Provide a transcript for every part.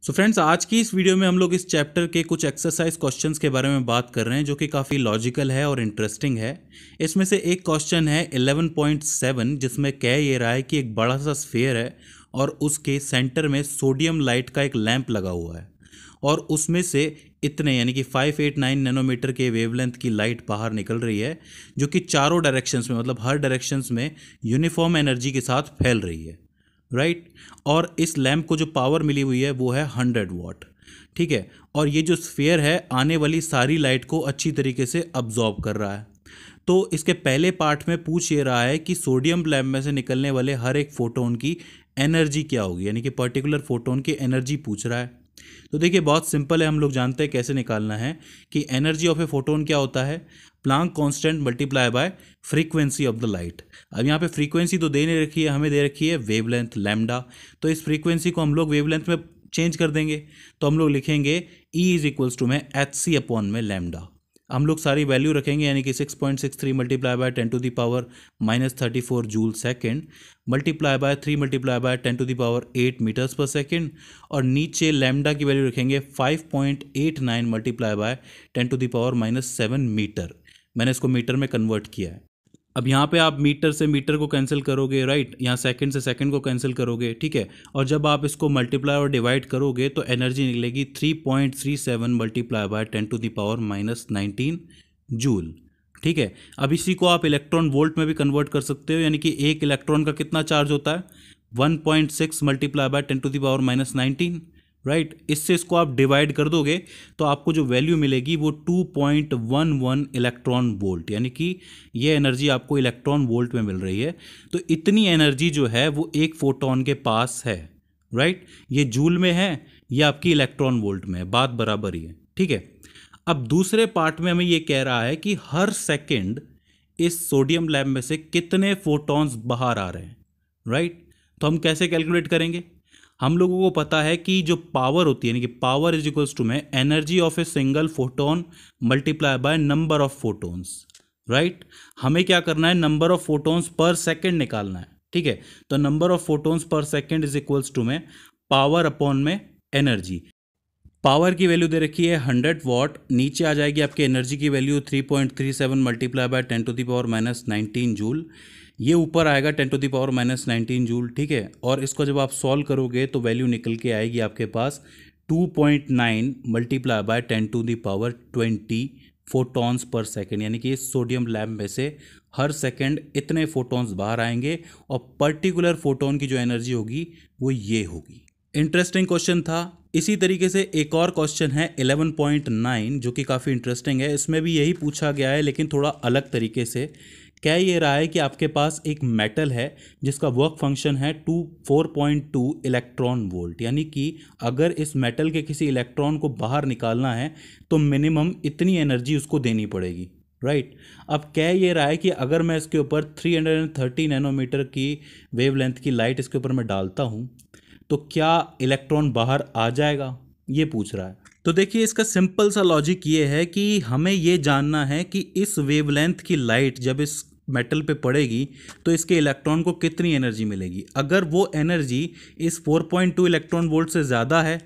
So friends, आज की इस वीडियो में हम लोग इस चैप्टर के कुछ एक्सरसाइज क्वेश्चंस के बारे में बात कर रहे हैं जो कि काफ़ी लॉजिकल है और इंटरेस्टिंग है। इसमें से एक क्वेश्चन है 11.7 जिसमें कह ये रहा है कि एक बड़ा सा स्फीयर है और उसके सेंटर में सोडियम लाइट का एक लैंप लगा हुआ है और उसमें से इतने यानी कि 589 नैनोमीटर के वेवलेंथ की लाइट बाहर निकल रही है जो कि चारों डायरेक्शंस में मतलब हर डायरेक्शंस में यूनिफॉर्म एनर्जी के साथ फैल रही है, राइट। और इस लैंप को जो पावर मिली हुई है वो है 100 वाट, ठीक है। और ये जो स्फीयर है आने वाली सारी लाइट को अच्छी तरीके से अब्जॉर्ब कर रहा है। तो इसके पहले पार्ट में पूछ ये रहा है कि सोडियम लैंप में से निकलने वाले हर एक फोटोन की एनर्जी क्या होगी, यानी कि पर्टिकुलर फोटोन की एनर्जी पूछ रहा है। तो देखिए बहुत सिंपल है, हम लोग जानते हैं कैसे निकालना है कि एनर्जी ऑफ ए फोटोन क्या होता है, Planck constant multiply by frequency of the light. अब यहाँ पे फ्रीक्वेंसी तो दे नहीं रखी है, हमें दे रखी है वेवलेंथ लैम्डा। तो इस फ्रीक्वेंसी को हम लोग वेवलेंथ में चेंज कर देंगे, तो हम लोग लिखेंगे ई इज इक्वल्स टू में एच सी अपॉन में लैम्डा। हम लोग सारी वैल्यू रखेंगे यानी कि 6.63 multiply by 10⁻⁻34 joule second multiply by 3 multiply by 10⁻8 meters पर सेकेंड और नीचे लैम्डा की वैल्यू रखेंगे 5.89 मल्टीप्लाई बाय 10⁻7 मीटर। मैंने इसको मीटर में कन्वर्ट किया है। अब यहाँ पे आप मीटर से मीटर को कैंसिल करोगे, राइट, यहाँ सेकंड से सेकंड को कैंसिल करोगे, ठीक है। और जब आप इसको मल्टीप्लाई और डिवाइड करोगे तो एनर्जी निकलेगी 3.37 मल्टीप्लाई बाय 10⁻⁻19 जूल, ठीक है। अब इसी को आप इलेक्ट्रॉन वोल्ट में भी कन्वर्ट कर सकते हो, यानी कि एक इलेक्ट्रॉन का कितना चार्ज होता है 1.6 मल्टीप्लाई बाय 10⁻⁻19, राइट। इससे इसको आप डिवाइड कर दोगे तो आपको जो वैल्यू मिलेगी वो 2.11 इलेक्ट्रॉन वोल्ट, यानी कि ये एनर्जी आपको इलेक्ट्रॉन वोल्ट में मिल रही है। तो इतनी एनर्जी जो है वो एक फोटोन के पास है, राइट। ये जूल में है, ये आपकी इलेक्ट्रॉन वोल्ट में है, बात बराबर ही है, ठीक है। अब दूसरे पार्ट में हमें ये कह रहा है कि हर सेकेंड इस सोडियम लैंप में से कितने फोटॉन्स बाहर आ रहे हैं, राइट। तो हम कैसे कैलकुलेट करेंगे, हम लोगों को पता है कि जो पावर होती है यानी कि पावर इज इक्वल्स टू में energy of a single photon multiply by number of photons, right. हमें क्या करना है, नंबर ऑफ फोटोन्स पर सेकंड निकालना है, ठीक है। तो नंबर ऑफ फोटोन्स पर सेकंड इज इक्वल्स टू में पावर अपॉन में एनर्जी। पावर की वैल्यू दे रखी है 100 वाट, नीचे आ जाएगी आपकी एनर्जी की वैल्यू 3.37 मल्टीप्लाई बाय 10⁻⁻19 जूल। ये ऊपर आएगा 10⁻⁻19 जूल, ठीक है। और इसको जब आप सॉल्व करोगे तो वैल्यू निकल के आएगी आपके पास 2.9 multiply by 10⁻20 photons per second, यानी कि इस सोडियम लैंप में से हर सेकेंड इतने फोटॉन्स बाहर आएंगे और पर्टिकुलर फोटोन की जो एनर्जी होगी वो ये होगी। इंटरेस्टिंग क्वेश्चन था। इसी तरीके से एक और क्वेश्चन है 11.9 जो कि काफ़ी इंटरेस्टिंग है। इसमें भी यही पूछा गया है लेकिन थोड़ा अलग तरीके से। क्या ये रहा है कि आपके पास एक मेटल है जिसका वर्क फंक्शन है 4.2 इलेक्ट्रॉन वोल्ट, यानी कि अगर इस मेटल के किसी इलेक्ट्रॉन को बाहर निकालना है तो मिनिमम इतनी एनर्जी उसको देनी पड़ेगी, राइट। अब कह ये रहा है कि अगर मैं इसके ऊपर 330 नैनोमीटर की वेवलेंथ की लाइट इसके ऊपर मैं डालता हूँ तो क्या इलेक्ट्रॉन बाहर आ जाएगा, ये पूछ रहा है। तो देखिए इसका सिंपल सा लॉजिक ये है कि हमें ये जानना है कि इस वेवलेंथ की लाइट जब इस मेटल पे पड़ेगी तो इसके इलेक्ट्रॉन को कितनी एनर्जी मिलेगी। अगर वो एनर्जी इस 4.2 इलेक्ट्रॉन वोल्ट से ज़्यादा है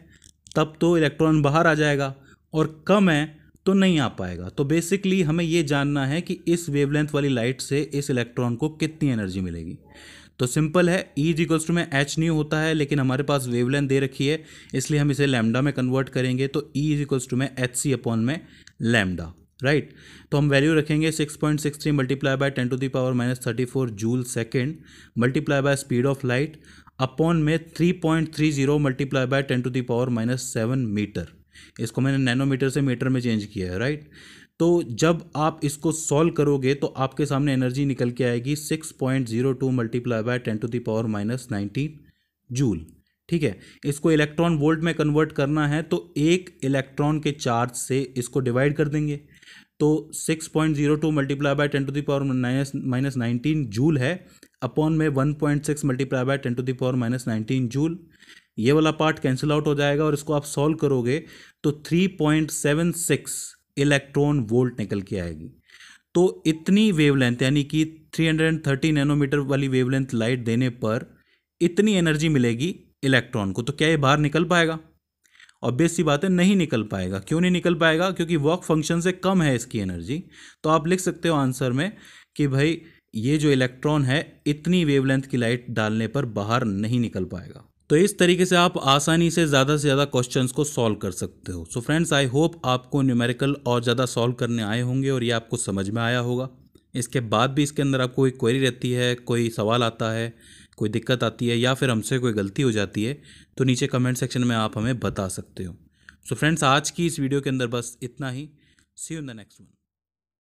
तब तो इलेक्ट्रॉन बाहर आ जाएगा और कम है तो नहीं आ पाएगा। तो बेसिकली हमें ये जानना है कि इस वेवलेंथ वाली लाइट से इस इलेक्ट्रॉन को कितनी एनर्जी मिलेगी। तो सिंपल है, ई इज इक्वल्स टू में एच न्यू होता है लेकिन हमारे पास वेवलेंथ दे रखी है इसलिए हम इसे लैम्डा में कन्वर्ट करेंगे। तो ई इज इक्वल्स टू में एच सी अपॉन में लैम्डा, राइट। तो हम वैल्यू रखेंगे 6.63 multiply bye 10⁻34 joule second multiply by speed of light upon में 3.30 मल्टीप्लाई बाय 10⁻7 मीटर। इसको मैंने नैनोमीटर से मीटर में चेंज किया है, राइट। तो जब आप इसको सॉल्व करोगे तो आपके सामने एनर्जी निकल के आएगी 6.02 मल्टीप्लाई बाय 10⁻19 जूल, ठीक है। इसको इलेक्ट्रॉन वोल्ट में कन्वर्ट करना है तो एक इलेक्ट्रॉन के चार्ज से इसको डिवाइड कर देंगे तो 6.02 मल्टीप्लाई बाय 10⁻19 जूल है अपॉन में 1.6 मल्टीप्लाई बाय 10⁻19 जूल। ये वाला पार्ट कैंसिल आउट हो जाएगा और इसको आप सॉल्व करोगे तो 3.76 इलेक्ट्रॉन वोल्ट निकल के आएगी। तो इतनी वेवलेंथ यानी कि 330 नैनोमीटर वाली वेवलेंथ लाइट देने पर इतनी एनर्जी मिलेगी इलेक्ट्रॉन को। तो क्या ये बाहर निकल पाएगा? ऑब्वियस सी बात है नहीं निकल पाएगा। क्यों नहीं निकल पाएगा? क्योंकि वर्क फंक्शन से कम है इसकी एनर्जी। तो आप लिख सकते हो आंसर में कि भाई ये जो इलेक्ट्रॉन है इतनी वेवलेंथ की लाइट डालने पर बाहर नहीं निकल पाएगा। तो इस तरीके से आप आसानी से ज़्यादा क्वेश्चंस को सॉल्व कर सकते हो। सो फ्रेंड्स, आई होप आपको न्यूमेरिकल और ज़्यादा सॉल्व करने आए होंगे और ये आपको समझ में आया होगा। इसके बाद भी इसके अंदर आपको कोई क्वेरी रहती है, कोई सवाल आता है, कोई दिक्कत आती है या फिर हमसे कोई गलती हो जाती है तो नीचे कमेंट सेक्शन में आप हमें बता सकते हो। सो फ्रेंड्स, आज की इस वीडियो के अंदर बस इतना ही। See you in the next one.